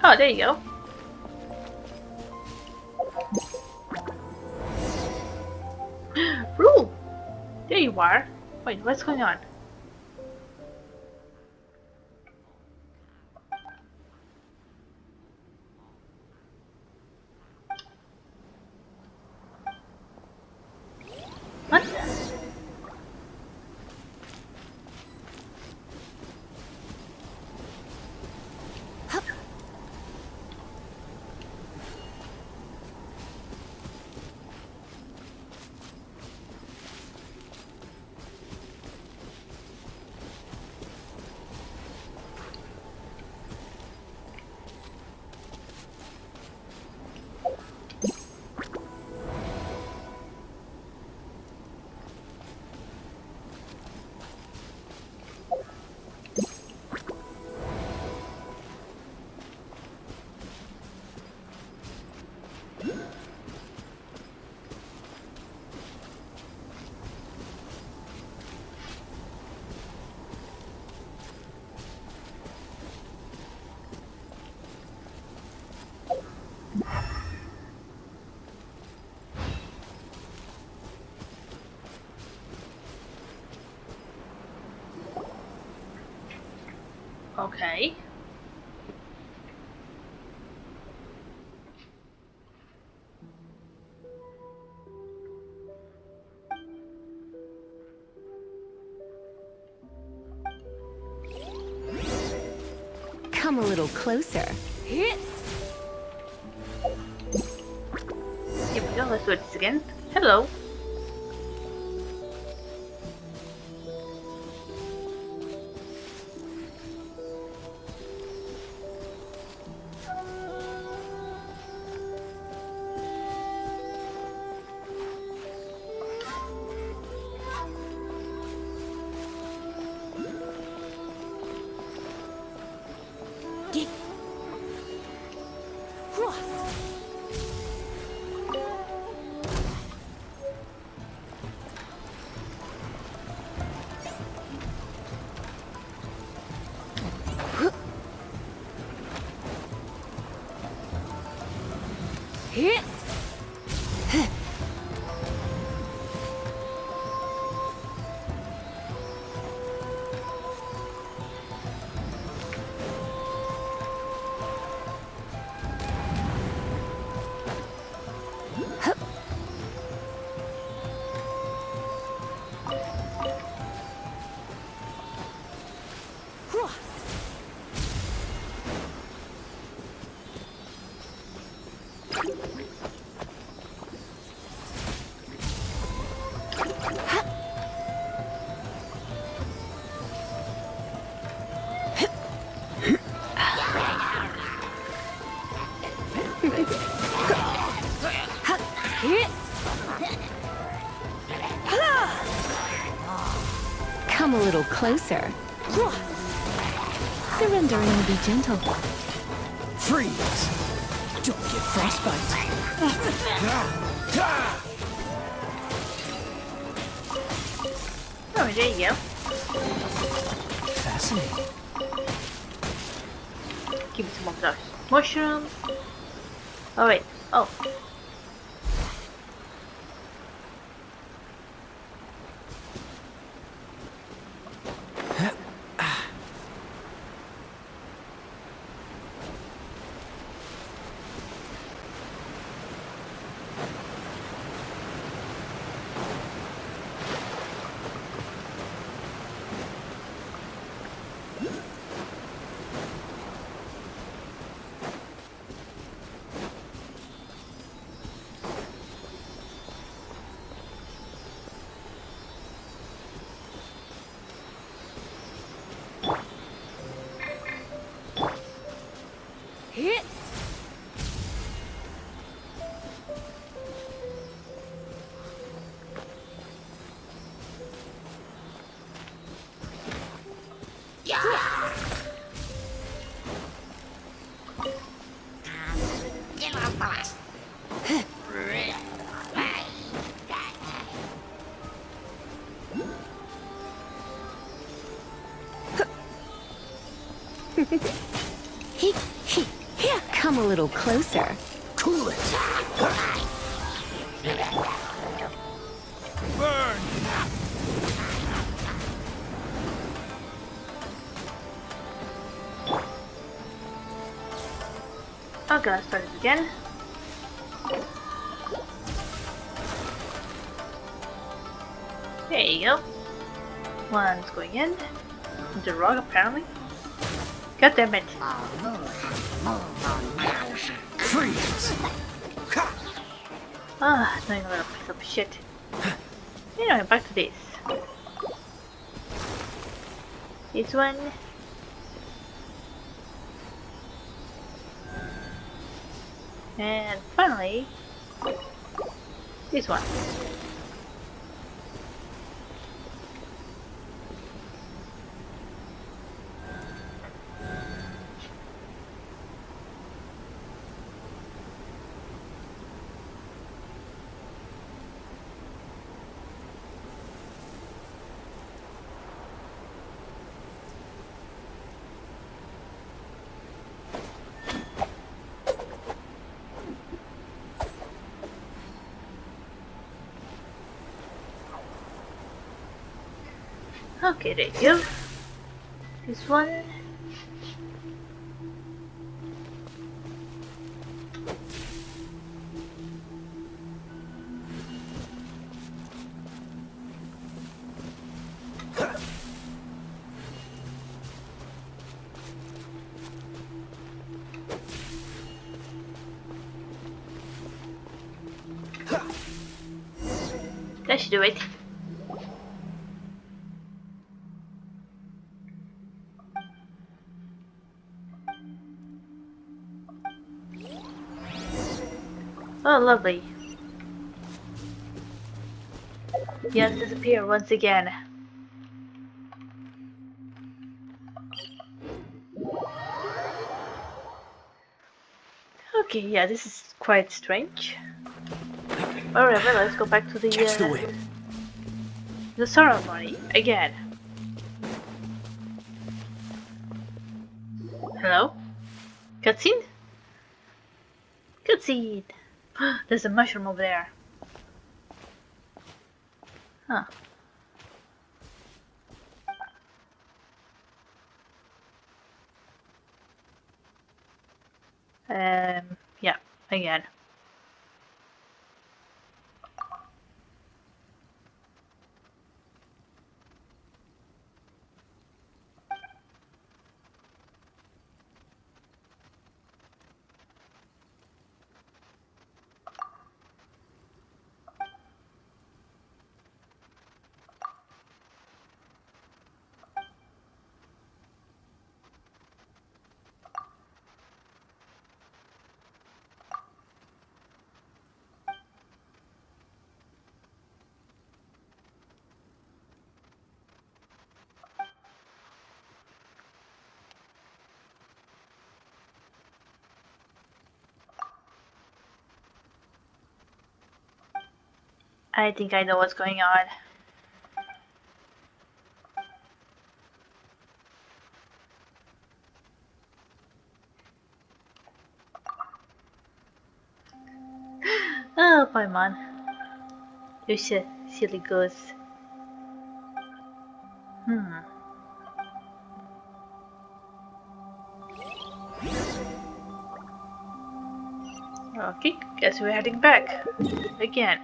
Oh, there you go. Rule! There you are. Wait, what's going on? What? Okay. Come a little closer. Here we go, let's do this again. Hello. Come a little closer. Surrender and be gentle. Freeze! Don't get frostbite. Oh, there you go. Fascinating. Give me some of those mushrooms. Oh wait. Oh. Here, come a little closer. Cool it. Burn. I'm gonna start it again. There you go. One's going in. The rock apparently. God damn it. Freeze. Ah, now I'm gonna pick up shit. Anyway, back to this. This one. And finally, this one. Okay, there you go. This one. That should do it. Oh, lovely. He has disappeared once again. Okay, yeah, this is quite strange. Alright, well, let's go back to Catch the wind. the ceremony again. Hello? Cutscene? Cutscene! There's a mushroom over there. Huh. Yeah, again. I think I know what's going on. Oh, Paimon. You silly goose. Hmm. Okay, guess we're heading back. Again.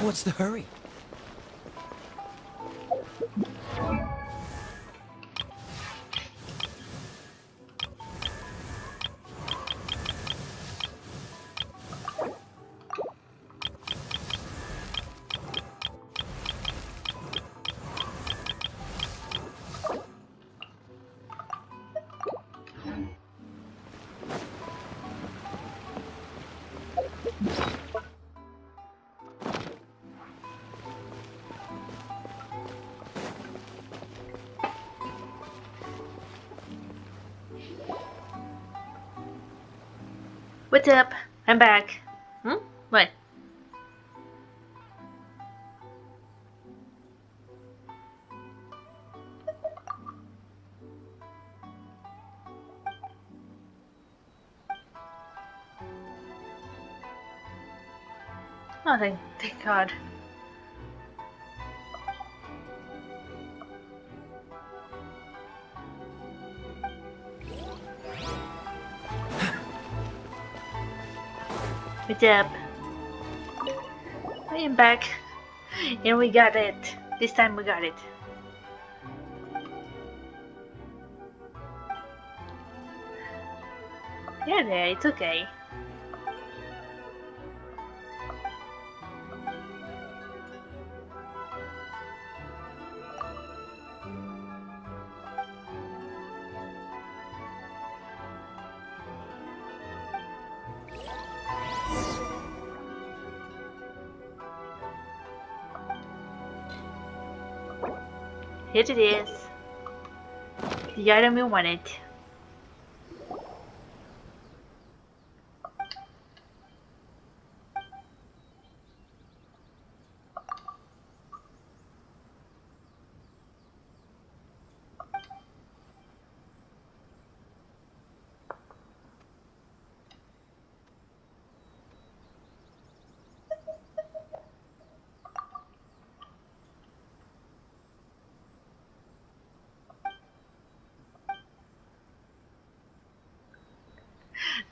What's the hurry? What's up? I'm back. Hmm? What? Oh, thank God. What's up? I am back. And we got it. This time we got it. Yeah, there, it's okay. Here it is. The item we wanted.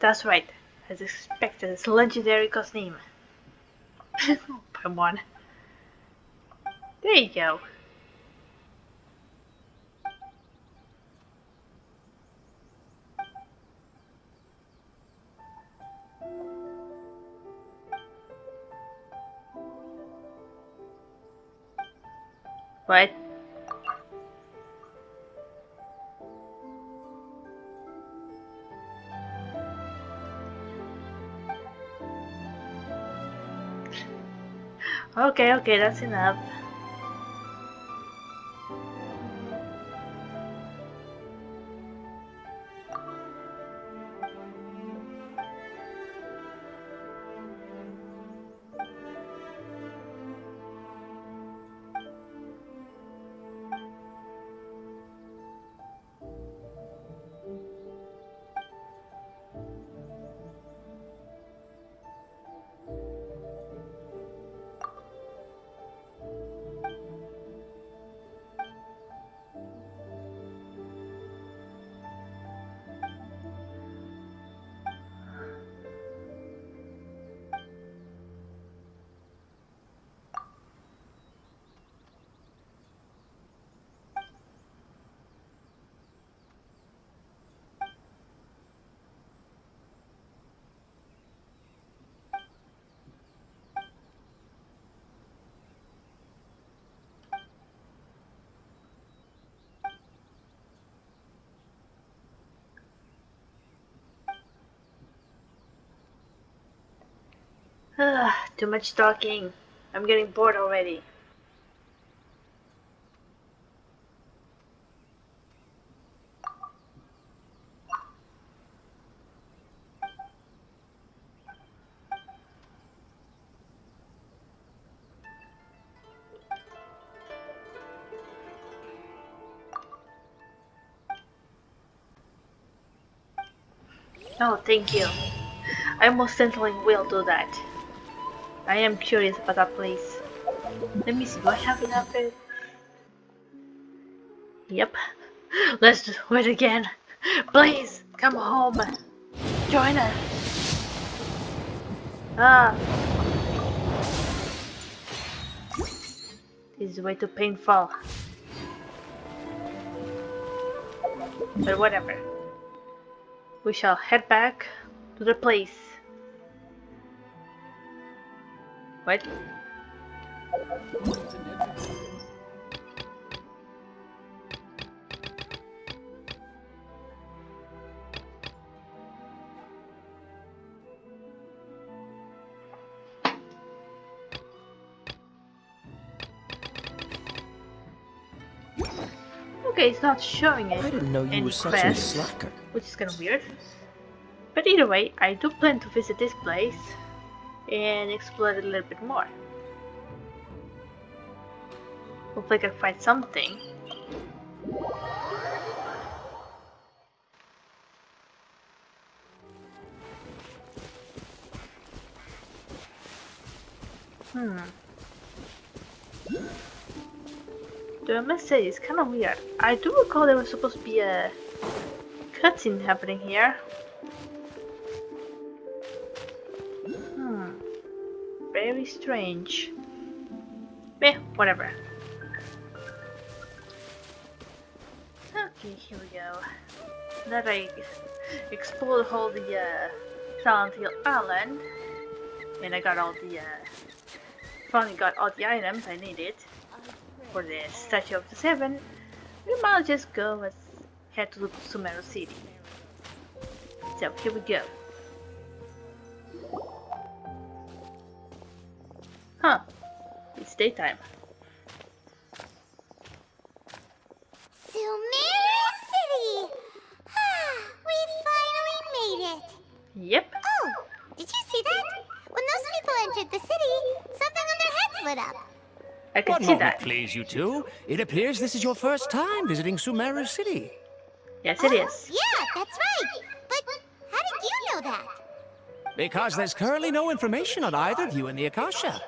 That's right. As expected, it's legendary Cosnime. Come on. There you go. What? Okay, okay, that's enough. Ugh, too much talking. I'm getting bored already. Oh, thank you. I most certainly will do that. I am curious about that place. Let me see, do I have enough? Yep. Let's do it again. Please, come home. Join us. Ah, this is way too painful. But whatever. We shall head back to the place. What? Okay, it's not showing it. I didn't know you Any were such a quest, slacker. which is kind of weird. But either way, I do plan to visit this place and explore it a little bit more. Hopefully I can find something. I must say, it's kind of weird. I do recall there was supposed to be a cutscene happening here. Very strange. Whatever. Okay, here we go. Now that I explored the whole Silent Hill Island, and I got all the finally got all the items I needed for the Statue of the Seven. We might just go and head to Sumeru City. So here we go. Huh? It's daytime. Sumeru City! We finally made it! Yep. Oh, did you see that? When those people entered the city, something on their heads lit up. I can One see moment, that. please, you two. It appears this is your first time visiting Sumeru City. Yes, it is. Yeah, that's right. But how did you know that? Because there's currently no information on either of you in the Akasha.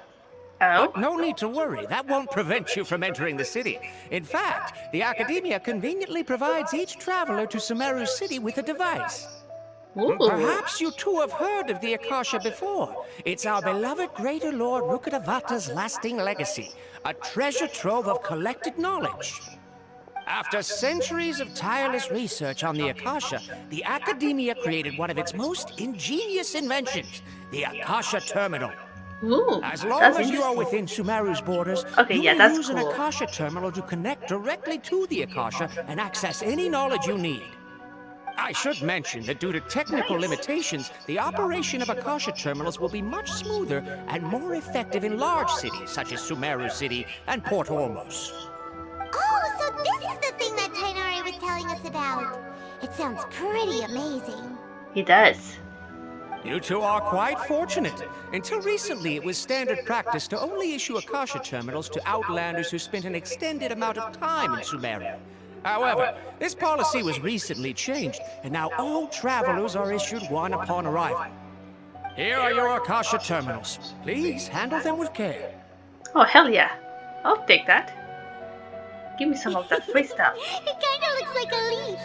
Oh. No need to worry, that won't prevent you from entering the city. In fact, the Academia conveniently provides each traveler to Sumeru City with a device. Ooh. Perhaps you two have heard of the Akasha before. It's our beloved Greater Lord Rukkhadevata's lasting legacy, a treasure trove of collected knowledge. After centuries of tireless research on the Akasha, the Academia created one of its most ingenious inventions, the Akasha Terminal. Ooh. As long That's as you are interesting. within Sumeru's borders, Okay, you yeah, will that's use an cool. Akasha terminal to connect directly to the Akasha and access any knowledge you need. I should mention that due to technical Nice. limitations, the operation of Akasha terminals will be much smoother and more effective in large cities such as Sumeru City and Port Ormos. Oh, so this is the thing that Tainari was telling us about. It sounds pretty amazing. He does. You two are quite fortunate. Until recently, it was standard practice to only issue Akasha terminals to outlanders who spent an extended amount of time in Sumeru. However, this policy was recently changed, and now all travelers are issued one upon arrival. Here are your Akasha terminals. Please handle them with care. Oh, hell yeah. I'll take that. Give me some of that free stuff. It kinda looks like a leaf.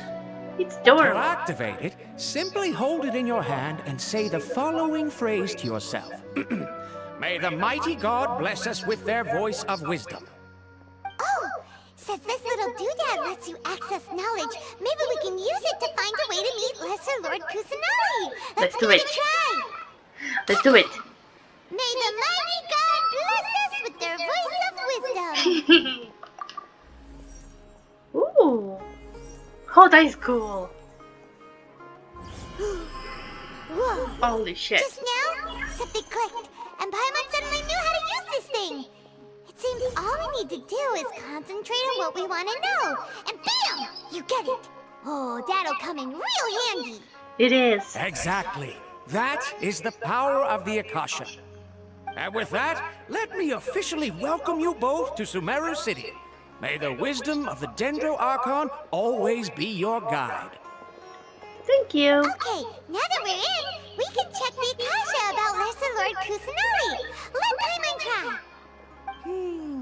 It's To adorable. activate it, simply hold it in your hand and say the following phrase to yourself. May the mighty God bless us with their voice of wisdom. Oh, since this little doodad lets you access knowledge, maybe we can use it to find a way to meet Lesser Lord Kusanagi. Let's do give it. a try. Let's do it. May the mighty God bless us with their voice of wisdom. Ooh. Oh, that is cool. Whoa. Holy shit. Just now, something clicked, and Paimon suddenly knew how to use this thing. It seems all we need to do is concentrate on what we want to know, and bam! You get it. Oh, that'll come in real handy. It is. Exactly. That is the power of the Akasha. And with that, let me officially welcome you both to Sumeru City. May the wisdom of the Dendro Archon always be your guide. Thank you. Okay, now that we're in, we can check the Akasha about Lesser Lord Kusanagi. Let Paimon try.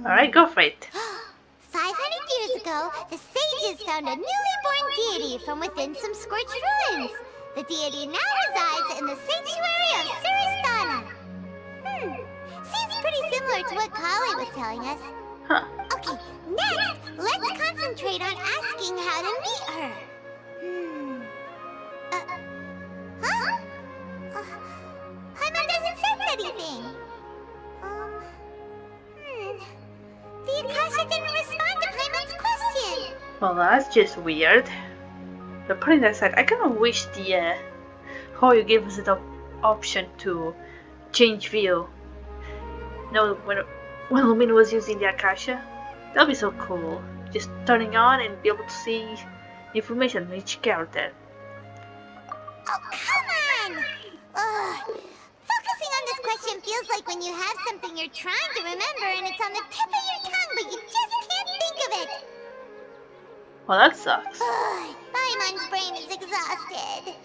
Alright, go for it. 500 years ago, the sages found a newly born deity from within some scorched ruins. The deity now resides in the sanctuary of Suristana. Seems pretty similar to what Kali was telling us. Huh. Okay, next, let's concentrate on asking how to meet her. Huh? Paimon doesn't sense anything. The Akasha didn't respond to Paimon's question. Well, that's just weird. But putting that aside, I kind of wish the Hoyo gave us the option to change view. No, when Lumina was using the Akasha, that'd be so cool. Just turning on and be able to see information on each character. Oh, come again! Ugh. Focusing on this question feels like when you have something you're trying to remember and it's on the tip of your tongue, but you just can't think of it. Well, that sucks. Ugh. Paimon's brain is exhausted.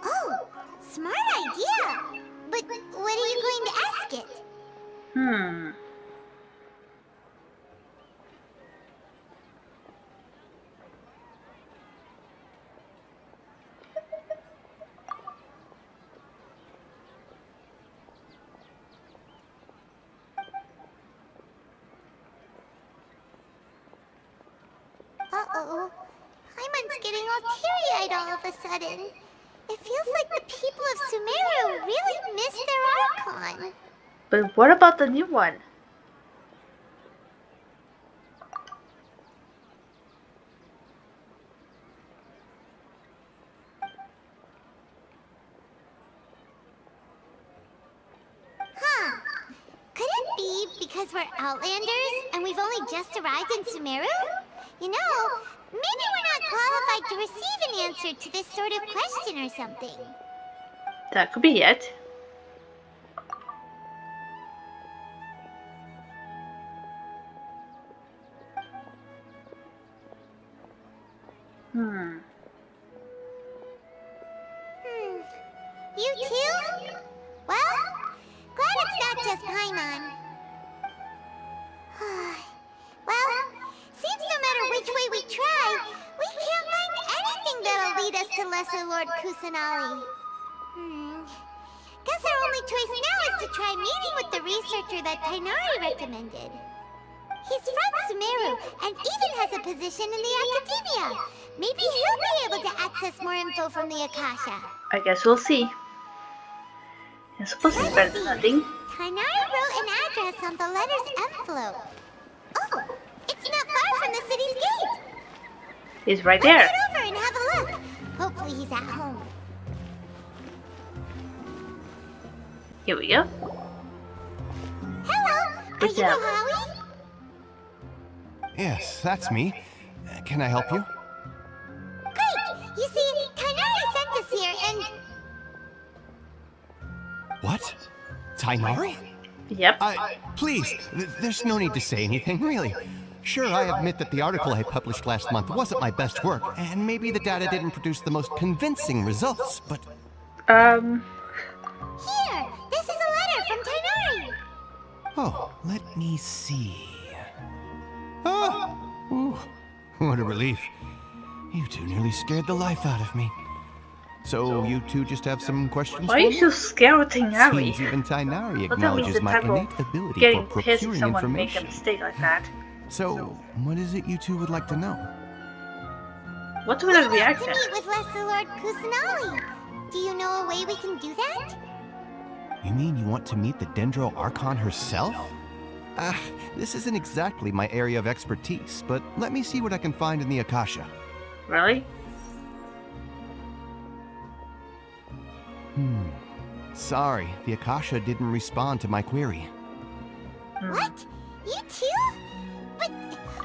Oh, smart idea! But what are you going to ask it? Uh-oh. Paimon's getting all teary-eyed all of a sudden. It feels like the people of Sumeru really miss their Archon. But what about the new one? Huh. Could it be because we're Outlanders and we've only just arrived in Sumeru? You know, maybe we're not qualified to receive an answer to this sort of question or something. That could be it. You too? Well, glad it's not just Paimon. Well, seems no matter which way we try, we can't find anything that'll lead us to Lesser Lord Kusanali. Guess our only choice now is to try meeting with the researcher that Tainari recommended. He's from Sumeru and even has a position in the academia. Maybe he'll be able to access more info from the Akasha. I guess we'll see. It's supposed to be better than nothing. Tainari wrote an address on the letter's envelope. Oh, it's not far from the city's gate. He's right Let's there. head over and have a look. Hopefully he's at home. Here we go. Hello, are What's you up? Mohawi? Yes, that's me. Can I help you? Great! You see, Tainari sent us here and... What? Tainari? Yep. Please, there's no need to say anything, really. Sure, I admit that the article I published last month wasn't my best work, and maybe the data didn't produce the most convincing results, but... Here! This is a letter from Tainari! Oh, let me see... Oh! Ooh, what a relief. You two nearly scared the life out of me. So, you two just have some questions Why are you for so me? scared with Tainari? Seems even Tainari Well, that means acknowledges the my type of innate ability for getting pissed if procuring someone make a information. mistake like that. So, what is it you two would like to know? What's We'd with the like reaction? to meet with Lesser Lord Kusanali. Do you know a way we can do that? You mean you want to meet the Dendro Archon herself? This isn't exactly my area of expertise, but let me see what I can find in the Akasha. Really? Sorry, the Akasha didn't respond to my query. What? You too? But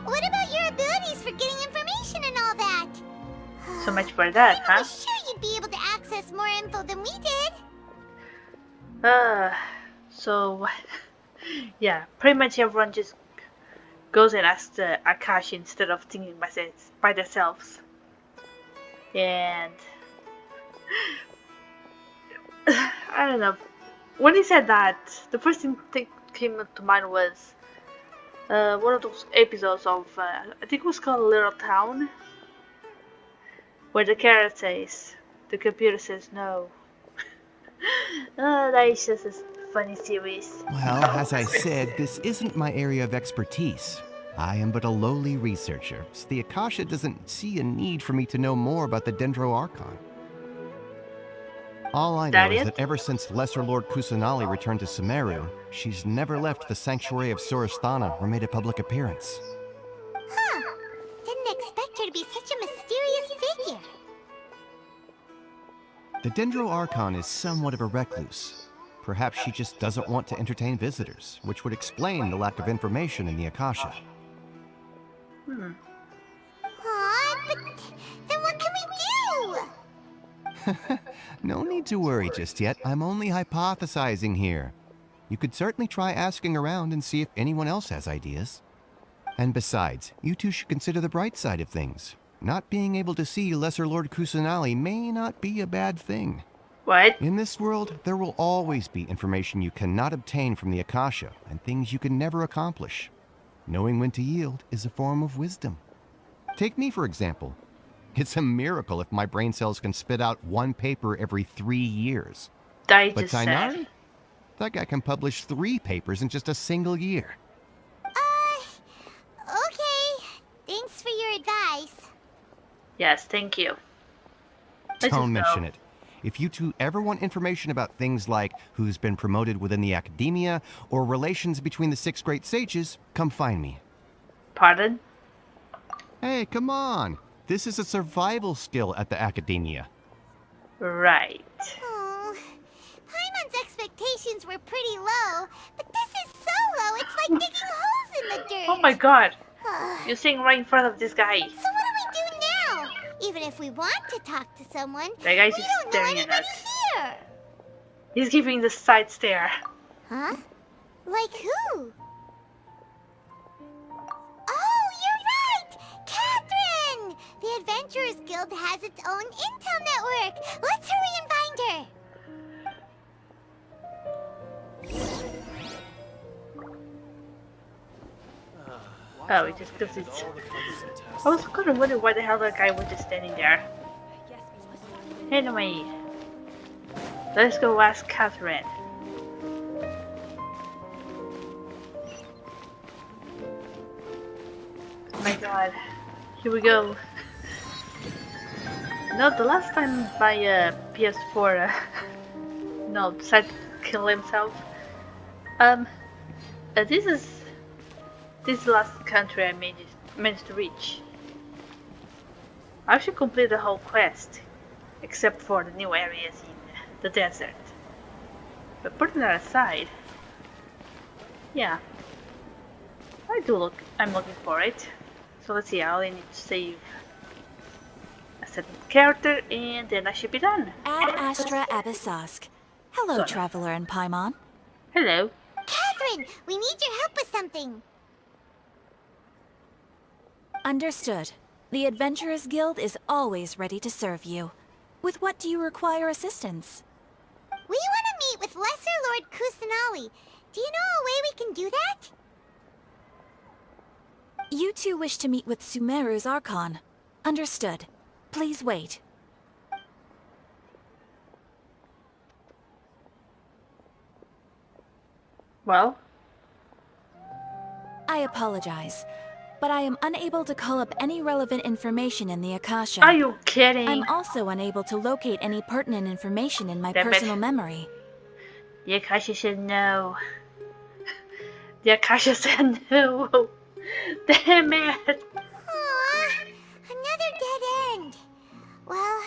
what about your abilities for getting information and all that? So much for that, I huh? was sure you'd be able to access more info than we did. So, yeah, pretty much everyone just goes and asks the Akashi instead of thinking by themselves. And I don't know. When he said that, the first thing that came to mind was one of those episodes of I think it was called Little Town, where the character says, the computer says no. That is just a funny series. Well, as I said, this isn't my area of expertise. I am but a lowly researcher, so the Akasha doesn't see a need for me to know more about the Dendro Archon. All I know That is it? that ever since Lesser Lord Kusanali returned to Sumeru, she's never left the sanctuary of Surasthana or made a public appearance. Huh. Didn't expect her to be such a mysterious figure. The Dendro Archon is somewhat of a recluse. Perhaps she just doesn't want to entertain visitors, which would explain the lack of information in the Akasha. Aw, but No need to worry just yet. I'm only hypothesizing here. You could certainly try asking around and see if anyone else has ideas. And besides, you two should consider the bright side of things. Not being able to see Lesser Lord Kusanali may not be a bad thing. What? In this world, there will always be information you cannot obtain from the Akasha and things you can never accomplish. Knowing when to yield is a form of wisdom. Take me, for example. It's a miracle if my brain cells can spit out one paper every 3 years. That But just sad. Tainari? That guy can publish 3 papers in just a single year. Okay. Thanks for your advice. Yes, thank you. Let's Don't just mention go. it. If you two ever want information about things like who's been promoted within the academia or relations between the 6 great sages, come find me. Pardon? Hey, come on. This is a survival skill at the academia. Right. Oh, Paimon's expectations were pretty low, but this is so low it's like digging holes in the dirt. Oh my god. So You're sitting right in front of this guy. what do we do now? Even if we want to talk to someone, That guy's we just don't know staring at anybody us. here. He's giving the side stare. Huh? Like who? Oh, you're right! Catherine! The Adventurers Guild has its own intel network. Let's hurry and find her. Oh, it just because it's... I was kind of wondering why the hell that guy was just standing there. Anyway, let's go ask Catherine. Oh my god, here we go. No, the last time my PS4 no, decided to kill himself. This is the last country I managed to reach. I should complete the whole quest, except for the new areas in the desert. But putting that aside, yeah, I'm looking for it. So let's see, I only need to save a certain character and then I should be done. Ad Astra Abyssosk. Hello, Traveler and Paimon. Hello. Catherine, we need your help with something. Understood. The Adventurers Guild is always ready to serve you. With what do you require assistance? We want to meet with Lesser Lord Kusanali. Do you know a way we can do that? You two wish to meet with Sumeru's Archon. Understood. Please wait. Well, I apologize, but I am unable to call up any relevant information in the Akasha. are you kidding? I'm also unable to locate any pertinent information in my Damn it. personal memory. The Akasha said no. The Akasha said no. Damn it. Aww, another dead end. Well,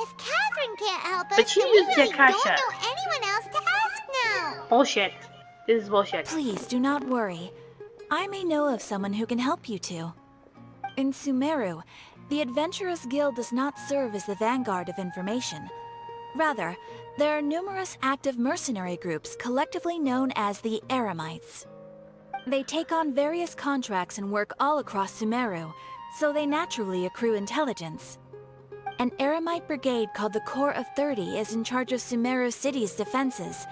if Catherine can't help us, But she then we used the really don't Akasha. know anyone else to ask now. Bullshit. This is bullshit. Please do not worry. I may know of someone who can help you two. In Sumeru, the Adventurers Guild does not serve as the vanguard of information. Rather, there are numerous active mercenary groups collectively known as the Eremites. They take on various contracts and work all across Sumeru, so they naturally accrue intelligence. An Eremite brigade called the Corps of 30 is in charge of Sumeru City's defenses.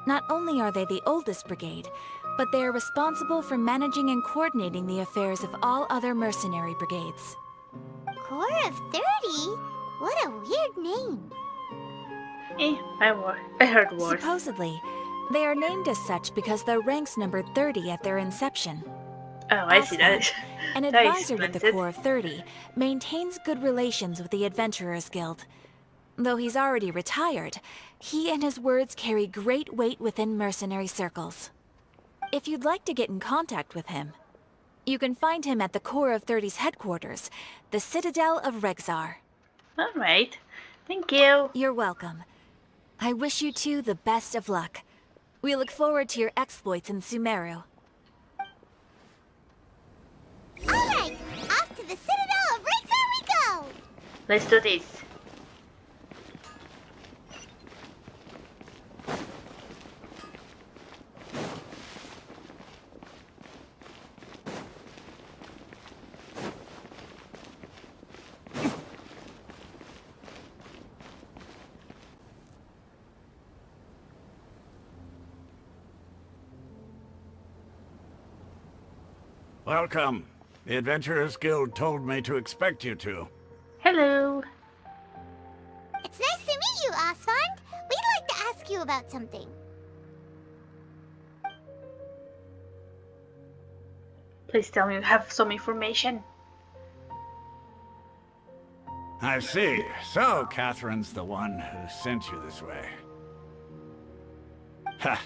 Not only are they the oldest brigade, but they are responsible for managing and coordinating the affairs of all other mercenary brigades. Corps of 30? What a weird name. I heard worse. Supposedly, they are named as such because their ranks numbered 30 at their inception. Oh, I see that. Asphalt, an That advisor with the explains it. Corps of 30, maintains good relations with the Adventurers Guild. Though he's already retired, he and his words carry great weight within mercenary circles. If you'd like to get in contact with him, you can find him at the Corps of 30's headquarters, the Citadel of Rexar. Alright. Thank you. You're welcome. I wish you two the best of luck. We look forward to your exploits in Sumeru. Alright, off to the Citadel of Rexar we go! Let's do this. Welcome. The Adventurers Guild told me to expect you two. Hello. It's nice to meet you, Osfond. We'd like to ask you about something. Please tell me you have some information. I see. So, Catherine's the one who sent you this way. Ha!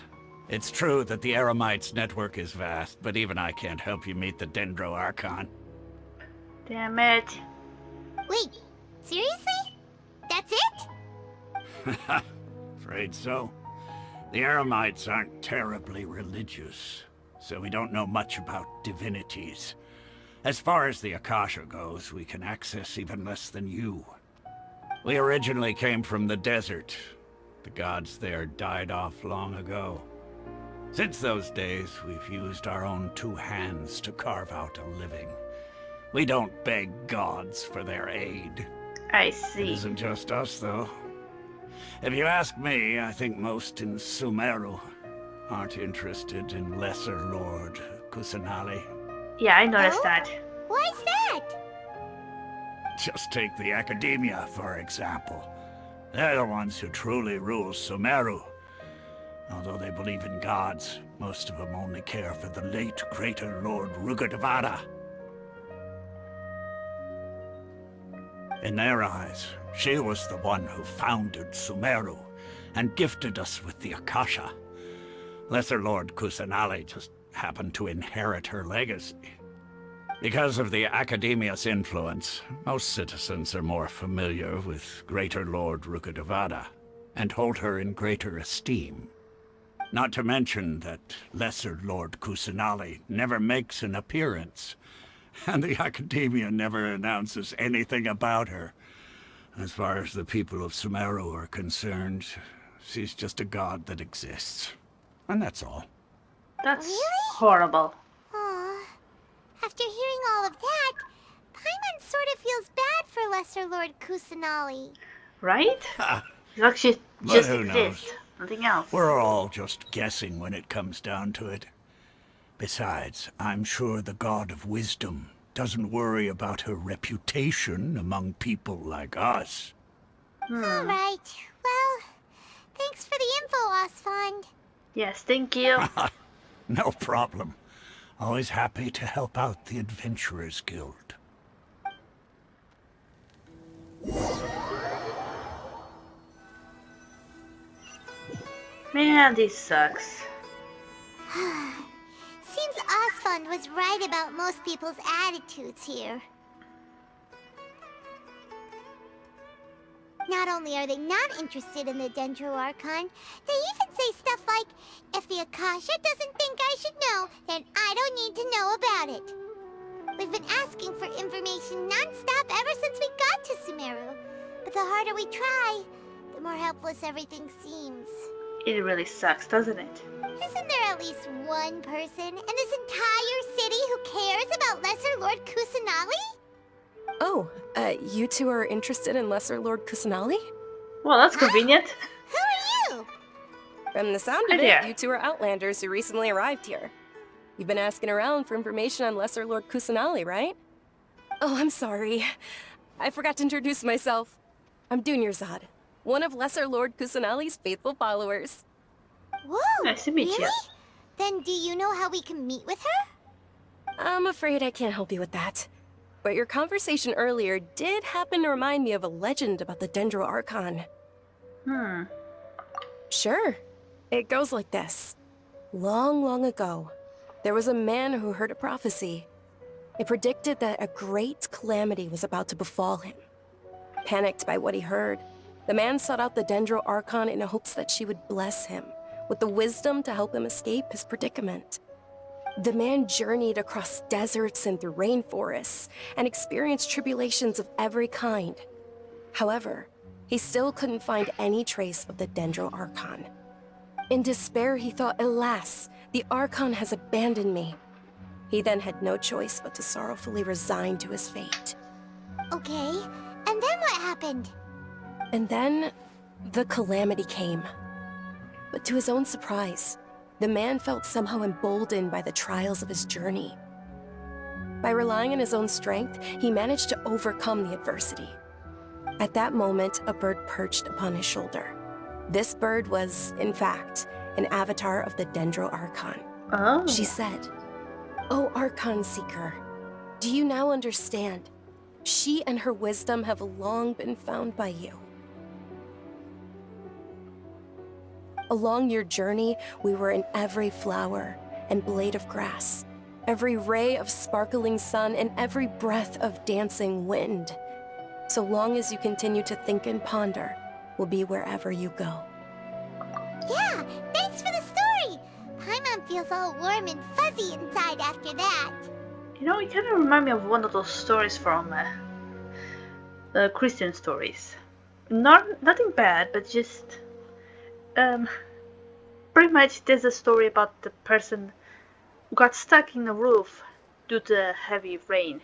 It's true that the Eremites' network is vast, but even I can't help you meet the Dendro Archon. Damn it. Wait, seriously? That's it? Afraid so. The Eremites aren't terribly religious, so we don't know much about divinities. As far as the Akasha goes, we can access even less than you. We originally came from the desert. The gods there died off long ago. Since those days, we've used our own two hands to carve out a living. We don't beg gods for their aid. I It see. isn't just us, though. If you ask me, I think most in Sumeru aren't interested in Lesser Lord Kusanali. Yeah, I noticed Oh? that. Why's that? Just take the Academia, for example. They're the ones who truly rule Sumeru. Although they believe in gods, most of them only care for the late Greater Lord Rugadavada. In their eyes, she was the one who founded Sumeru and gifted us with the Akasha. Lesser Lord Kusanali just happened to inherit her legacy. Because of the Academia's influence, most citizens are more familiar with Greater Lord Rugadavada and hold her in greater esteem. Not to mention that Lesser Lord Kusanali never makes an appearance, and the Academia never announces anything about her. As far as the people of Sumeru are concerned, she's just a god that exists. And that's all. That's Really? horrible. Aw. After hearing all of that, Paimon sort of feels bad for Lesser Lord Kusanali. Right? Ha! It actually But just who knows? exists. Nothing else. We're all just guessing when it comes down to it. Besides, I'm sure the god of wisdom doesn't worry about her reputation among people like us. Alright, well, thanks for the info, Osfond. Yes, thank you. No problem. Always happy to help out the Adventurers Guild. Man, this sucks. Seems Osfond was right about most people's attitudes here. Not only are they not interested in the Dendro Archon, they even say stuff like, if the Akasha doesn't think I should know, then I don't need to know about it. We've been asking for information non-stop ever since we got to Sumeru. But the harder we try, the more helpless everything seems. It really sucks, doesn't it? Isn't there at least one person in this entire city who cares about Lesser Lord Kusanali? Oh, you two are interested in Lesser Lord Kusanali? Well, that's convenient. Who are you? From the sound of Hi there. it, you two are Outlanders who recently arrived here. You've been asking around for information on Lesser Lord Kusanali, right? Oh, I'm sorry. I forgot to introduce myself. I'm Dunyarzad, one of Lesser Lord Kusanali's faithful followers. Whoa, Nice to meet you. really? Then do you know how we can meet with her? I'm afraid I can't help you with that. But your conversation earlier did happen to remind me of a legend about the Dendro Archon. Sure. It goes like this. Long, long ago, there was a man who heard a prophecy. It predicted that a great calamity was about to befall him. Panicked by what he heard, the man sought out the Dendro Archon in hopes that she would bless him with the wisdom to help him escape his predicament. The man journeyed across deserts and through rainforests and experienced tribulations of every kind. However, he still couldn't find any trace of the Dendro Archon. In despair, he thought, alas, the Archon has abandoned me. He then had no choice but to sorrowfully resign to his fate. Okay, and then what happened? And then, the calamity came. But to his own surprise, the man felt somehow emboldened by the trials of his journey. By relying on his own strength, he managed to overcome the adversity. At that moment, a bird perched upon his shoulder. This bird was, in fact, an avatar of the Dendro Archon. Oh. She said, "O Archon Seeker, do you now understand? She and her wisdom have long been found by you. Along your journey, we were in every flower and blade of grass, every ray of sparkling sun, and every breath of dancing wind. So long as you continue to think and ponder, we'll be wherever you go." Yeah, thanks for the story. Paimon feels all warm and fuzzy inside after that. You know, it kind of reminds me of one of those stories from the Christian stories. Nothing bad, but just pretty much there's a story about the person who got stuck in the roof due to heavy rain.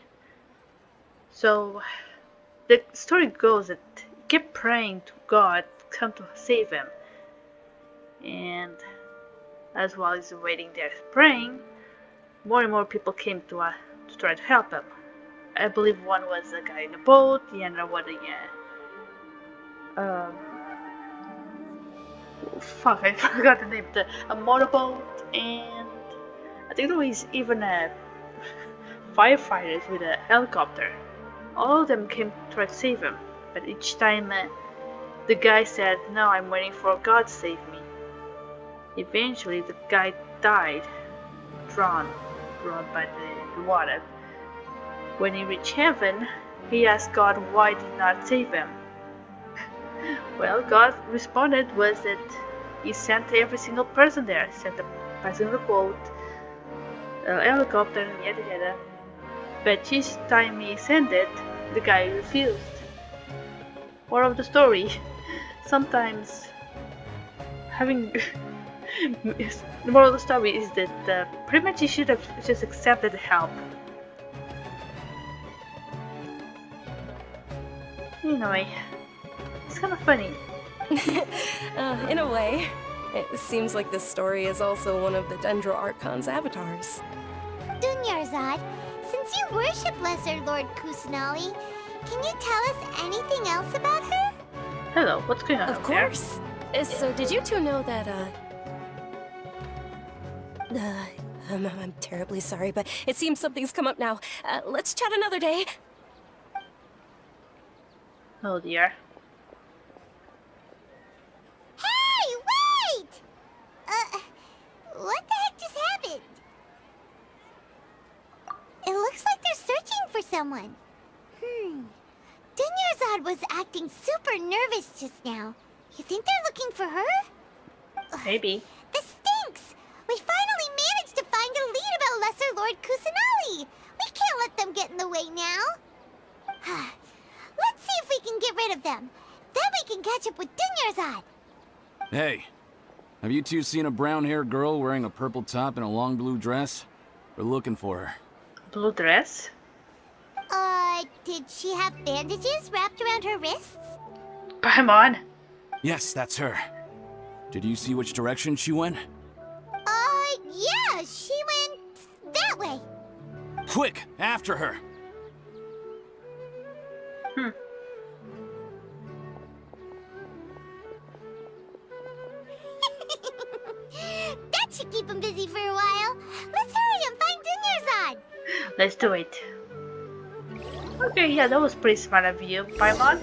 So the story goes that he kept praying to God to come to save him, and as while he's waiting there praying, more and more people came to try to help him. I believe one was a guy in a boat, the other one fuck, I forgot the name. A motorboat, and I think there was even firefighters with a helicopter. All of them came to try to save him, but each time the guy said, "No, I'm waiting for God to save me." Eventually, the guy died, drowned by the water. When he reached heaven, he asked God why he did not save him. Well, God responded was that he sent every single person there. He sent the person in the boat, a helicopter, and yada yada. But each time he sent it, the guy refused. Moral of the story: sometimes having the moral of the story is that pretty much you should have just accepted the help. Anyway, it's kind of funny. In a way. It seems like this story is also one of the Dendro Archon's avatars. Dunyarzad, since you worship Lesser Lord Kusanali, can you tell us anything else about her? Hello, what's going on Of over there? course. So did you two know that, I'm terribly sorry, but it seems something's come up now. Let's chat another day. Oh dear. Hey, wait! What the heck just happened? It looks like they're searching for someone. Dunyarzad was acting super nervous just now. You think they're looking for her? Maybe. This stinks! We finally managed to find a lead about Lesser Lord Kusanali! We can't let them get in the way now! Let's see if we can get rid of them. Then we can catch up with Dunyarzad! Hey, have you two seen a brown-haired girl wearing a purple top and a long blue dress? We're looking for her. Blue dress? Did she have bandages wrapped around her wrists? Paimon! Yes, that's her. Did you see which direction she went? Yeah, she went that way. Quick, after her! That should keep him busy for a while. Let's hurry and find Dunyarzad. Let's do it. Okay, yeah, that was pretty smart of you, Paimon.